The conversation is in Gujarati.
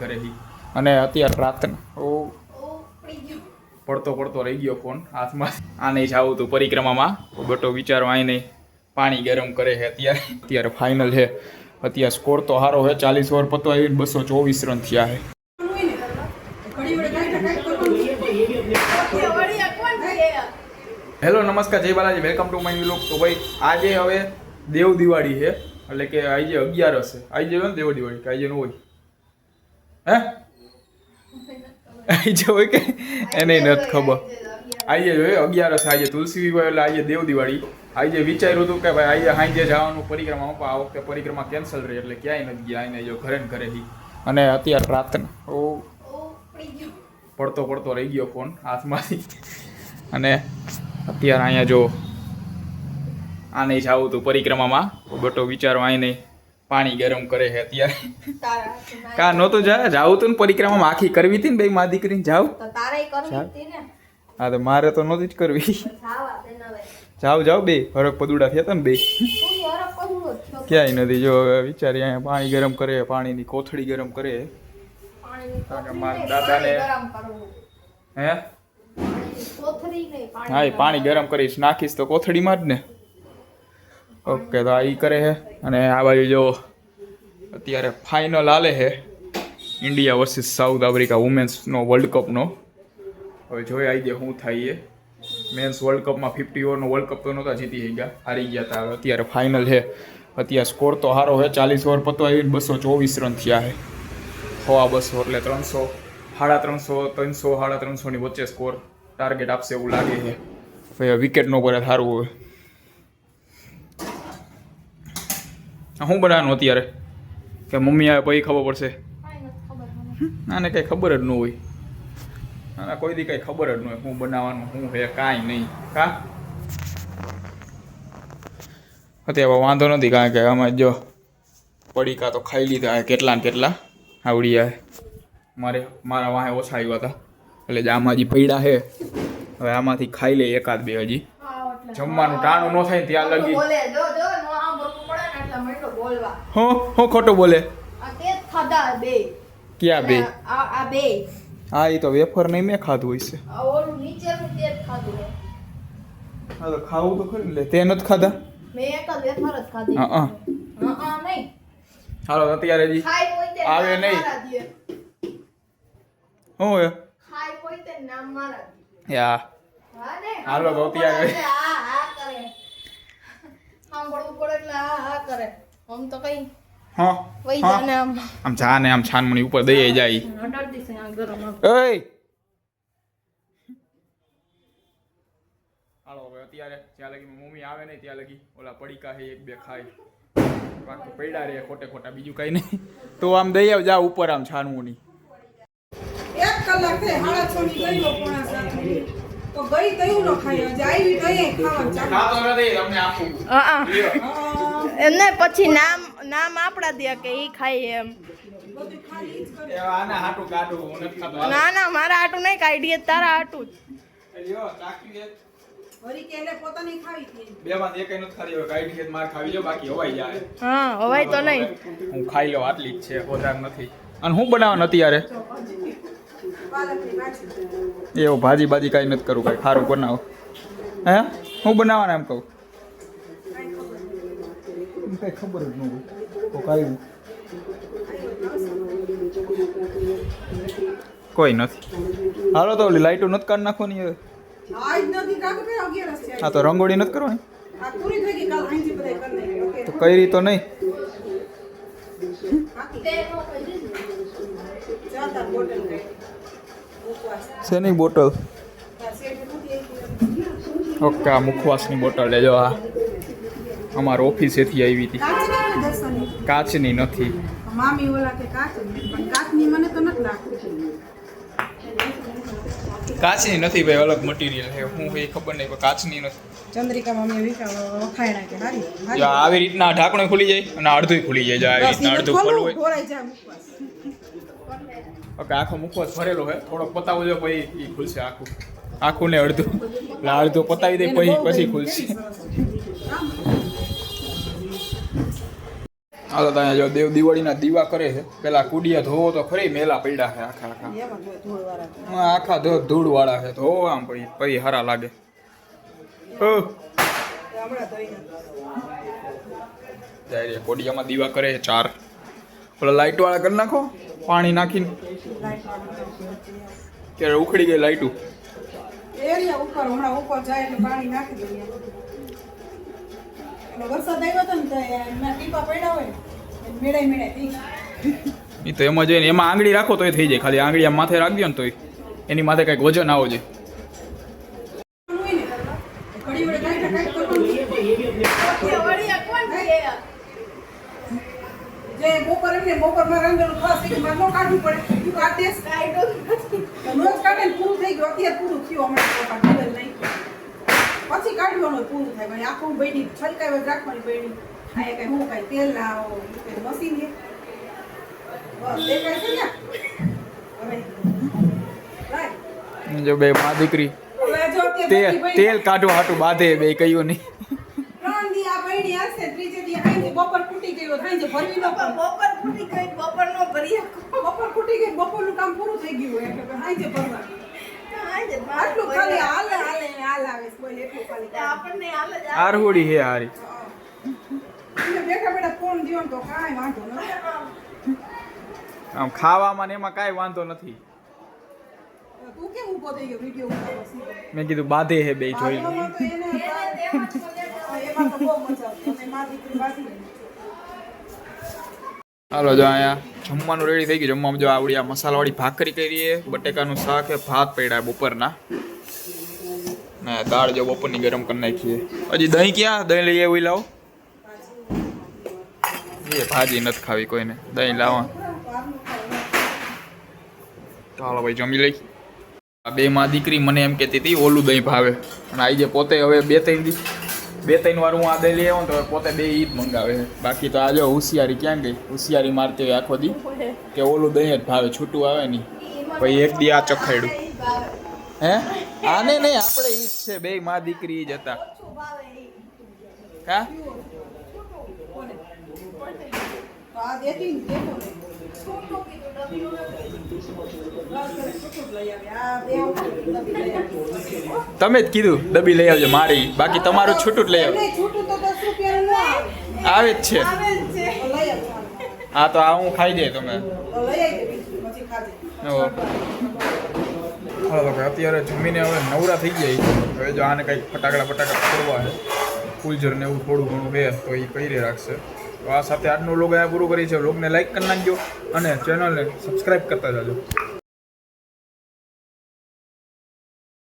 ઘરે અને અત્યારે રાતના પડતો રહી ગયો ફોન હાથમાં. આ નહીં જાવું તું પરિક્રમામાં બટો વિચારવા અહીં નહીં પાણી ગરમ કરે છે અત્યારે ફાઇનલ છે. અત્યારે સ્કોર તો સારો છે, 40 ઓવર પતો આવીને 224 રન થયા છે. હેલો નમસ્કાર, જય Balaji, welcome to my vlog. તો ભાઈ આજે હવે દેવ દિવાળી છે, એટલે કે આજે 11 હશે. આજે હોય ને દેવ દિવાળી કે આજે ન હોય? હે આજે હોય કે એને નથી ખબર. આજે જોઈએ 11 હશે, આજે તુલસી વિવાહ એટલે આજે દેવ દિવાળી. આજે વિચાર્યું હતું કે ભાઈ આજે સાંજે જવાનું પરિક્રમા, આ વખતે પરિક્રમા કેન્સલ રહી એટલે ક્યાંય નથી ગયા. એને જો ઘરે ને ઘરે અને અત્યારે રાતના પડતો રહી ગયો ફોન હાથમાંથી. અને અત્યારે અહીંયા જો આ નહીં જાવું તું પરિક્રમામાં બટો વિચારવા અહીં નહીં પાણી ગરમ કરે છે અત્યારે. કા નહોતું જાવું તું ને પરિક્રમામાં આખી કરવી હતી ને બે માં દીકરીને જાવ. હા તો મારે તો નહોતી જ કરવી. જાવ બે હરક પદુડા થયા હતા ને બે. ક્યાંય નથી. જો વિચારી અહીંયા પાણી ગરમ કરે, પાણીની કોથળી ગરમ કરે. મારા દાદાને હે હા એ પાણી ગરમ કરીશ નાખીશ તો કોથળીમાં જ ને. ઓકે તો આ એ કરે છે. અને આ બાજુ જો અત્યારે ફાઇનલ હાલે છે ઇન્ડિયા વર્સિસ સાઉથ આફ્રિકા વુમેન્સનો વર્લ્ડ કપનો. હવે જોઈએ આવી ગયા શું થાય. એ મેન્સ વર્લ્ડ કપમાં 50 ઓવરનો વર્લ્ડ કપ તો નહોતા જીતી ગયા, હારી ગયા હતા. અત્યારે ફાઇનલ છે. અત્યારે સ્કોર તો સારો છે, 40 ઓવર પતો આવીને 224 રન થયા છે. 200 એટલે 300, 350, 300, 350 ની વચ્ચે સ્કોર ટાર્ગેટ આપશે એવું લાગે છે. ભાઈ વિકેટ નો પડે સારું હોય. શું બનાવવાનું અત્યારે કે મમ્મી આવે પછી ખબર પડશે? આને કંઈ ખબર જ ન હોય. આને કોઈ દી કંઈ ખબર જ ન હોય શું બનાવવાનું શું છે કાંઈ નહીં. કા અત્યારે વાંધો નથી, કારણ કે આમાં જો પડીકા તો ખાઈ લીધા કેટલા ને કેટલા આવડી જાય. મારા વાહે ઓછા આવ્યા હતા એટલે જ આમાં હજી પૈડા છે. હવે આમાંથી ખાઈ લે એકાદ બે. હજી જમવાનું ટાણું ન થાય ત્યાં લગી હું ખોટું બોલે. ક્યાં બે? હા એ તો વેફર નહીં મેં ખાધું હોય છે. હા તો ખાવું તો ખરી લે. તે નથી ખાધા? હા હાલો અત્યારે હજી આવે નહીં. શું હે યા હાલો તો અત્યારે આમ જા ને આમ છાનમણી ઉપર દઈ જાય. હાલો હવે અત્યારે જ્યાં લગી મમ્મી આવે નહીં ત્યાં લગી ઓલા પડીકા છે એક બે ખાય, બાકી પૈડા રે ખોટા બીજું કઈ નહીં. તો આમ દઈ આવ જા ઉપર આમ છાનવું નહીં. 1 કલાક થઈ 6:30 ની ગઈ 7:30 તો ગઈ તયું ન ખાઈ આજે આવી તો એ ખાવાનું ખાતો નથી તમને આપું. એમને પછી નામ આપડા દે કે ઈ ખાય એમ. બધું ખાલી જ કરે. આના હાટું કાઢું હું નથી ખાતો. ના મારા હાટું નહીં કાઢીએ, તારા હાટું જ. લ્યો ચાકી દે. વરી કે એને પોતાની ખાવી હતી. બે માં એક નથી ખાધી. હવે કાઢી કે માર ખાવી લો, બાકી હવાઈ જાય. હા હવાય તો નહીં. હું ખાઈ લઉં આટલી જ છે, વધારે નથી. અને હું બનાવવાનું અત્યારે એવું ભાજી કાંઈ નથી કરું, કાંઈ સારું બનાવો. હે હું બનાવવાના એમ કહું કંઈ ખબર જ ન હોય તો કાંઈ કોઈ નથી. હાલો તો ઓલી લાઈટો નથી કાઢી નાખવાની હવે. આજ નથી કાક પે 11 છે. હા તો રંગોળી નથી કરવાની. આ પૂરી થઈ ગઈ, કાલ હાંજી બધાય કરી નાખી. ઓકે તો કઈ રીતો નહીં. જાતા બોટલ કઈ શેની બોટલ? ઓકે આ મુખવાસની બોટલ લેજો. આ અમારા ઓફિસેથી આવી હતી. કાચની નથી. મામી ઓલા કે કાચની, પણ કાચની મને તો નથી લાગતી. કાચની નથી ભાઈ, અલગ મટીરિયલ છે. હું એ ખબર નહીં પણ કાચની નથી. ચંદ્રિકા મામી વખાયણા કે હારી જો આવી રીતના ઢાંકણું ખુલી જાય અને અડધું ખુલી જાય. જો આવી રીતના અડધું ખોલવું હોય. ખોરાઈ જાય મુખવાસ. ઓકે આખો મુખવાસ ભરેલો છે, થોડોક પતાવો જો પછી એ ખુલશે. આખું ને અડધું એટલે અડધું પતાવી દે પછી ખુલશે. હાલો તો અહીંયા જો દેવ દિવાળીના દીવા કરે છે પેલા કુડિયા ધોવો તો ખરી મેલા પડ્યા છે આખા આખા એમાં જો ધૂળવાળા હા, આખા ધૂળ વાળા છે ધોવો આમ પછી હારા લાગે હમણાં ધોઈને જાય કોડિયામાં દીવા કરે છે 4 ઓલા લાઈટ વાળા કરી નાખો પાણી નાખીને ત્યારે ઉખડી ગઈ લાઈટું એરિયા ઉપર હમણાં ઉપર જાય એટલે પાણી નાખી દઈએ એટલે વરસાદ આવ્યો હતો ને તો એના ટીપા પડ્યા હોય મેળાઈ મેળાઈ એ તો એમાં જઈને એમાં આંગળી રાખો તોય થઈ જાય ખાલી આંગળી આમ માથે રાખી દો ને તોય એની માથે કંઈક વજન આવો જોઈએ ઘડી વડે કાંઈ કાંઈ કરવાનું જે બપોર એમને બપોરમાં રંગેલું ખાસ એક માર નો કાઢવું પડે તું કાઢ દેસ રોજ કાઢે ને પૂરું થઈ ગયું અત્યારે પૂરું થયું હમણાં કાઢેલ નહીં પછી કાઢવાનું પૂરું થાય ભાઈ આખું બૈડી છલકાઈ રાખવાની બૈડી આ કઈ હું કઈ તેલ લાવો મશીન છે બસ દેખાય છે ને હવે લાય જો બે માં દીકરી હવે જો અત્યારે તેલ કાઢવા હાટું બાંધે બે કયું નહીં 3 દી આ બૈડી હશે ત્રીજે દી હાંજે બપોર ફૂટી ગયો હાંજે ભરવી નો બપોર ફૂટી ગઈ બપોર નો ભરી બપોર ફૂટી ગઈ બપોરનું કામ પૂરું થઈ ગયું એટલે હાંજે ભરવાનું આટલું ખાલી હાલ આવે બોલ એટલું ખાલી આપણને હાલ જ આરહુડી હે હારી એટલે બેઠા બેઠા ફોન દિયો ને તો કાંઈ વાંધો નથી આમ ખાવામાં ને એમાં કાંઈ વાંધો નથી તું કેમ ઊભો થઈ ગયો વિડિયો ઉતારવા સીધો મેં કીધું બાંધે હે બે જોઈ લો એમાં તો એમાં તો બહુ મજા આવતી અને મારી દીકરી બાંધી ગઈ હાલો જો અહીંયા જમવાનું રેડી થઈ ગયું જમવામાં જો આવડી આ મસાલાવાળી ભાખરી કરી છે બટેકાનું શાક છે ભાત પડ્યા બપોરના ને દાળ જો બપોરની ગરમ કરી નાખીએ હજી દહીં ક્યાં દહીં લઈ આવી લાવો એ ભાજી નથી ખાવી કોઈને દહીં લાવવા ચાલો ભાઈ જમી લઈ આ બે માં દીકરી મને એમ કહેતી હતી ઓલું દહીં ભાવે અને આજે પોતે હવે 2-3 વાર હું આ દહીં લઈ આવું તો પોતે બે ઈદ મંગાવે છે બાકી તો આજે હોશિયારી ક્યાં ગઈ હોશિયારી મારતી હોય આખો દી કે ઓલું દહીં જ ભાવે છૂટું આવે નહીં ભાઈ એક દી આ ચખાડ્યું હે આને નહીં આપણે ઈ જ છે બે માં દીકરી જ હતા હા આ દેતી ને દેતો ને તમે જ કીધું ડબ્બી લઈ આવજો મારી બાકી તમારું છૂટું જ લઈ આવજો છૂટું તો 10 રૂપિયાનું ના આવે જ છે આવે લઈ આવ હા તો આ હું ખાઈ જાય તમે લઈ આવી પછી ખાજે હાલો તો અત્યારે જમીને હવે નવરા થઈ જાય હવે જો આને કંઈક ફટાકડા ફોડવા છે ફૂલઝર ને એવું થોડું ઘણું છે તો એ કરી રાખશે તો આ સાથે આજનો વ્લોગ અહીંયા પૂરું કરી છે વ્લોગને લાઈક કરી નાખજો અને ચેનલને સબસ્ક્રાઈબ કરતા જાજો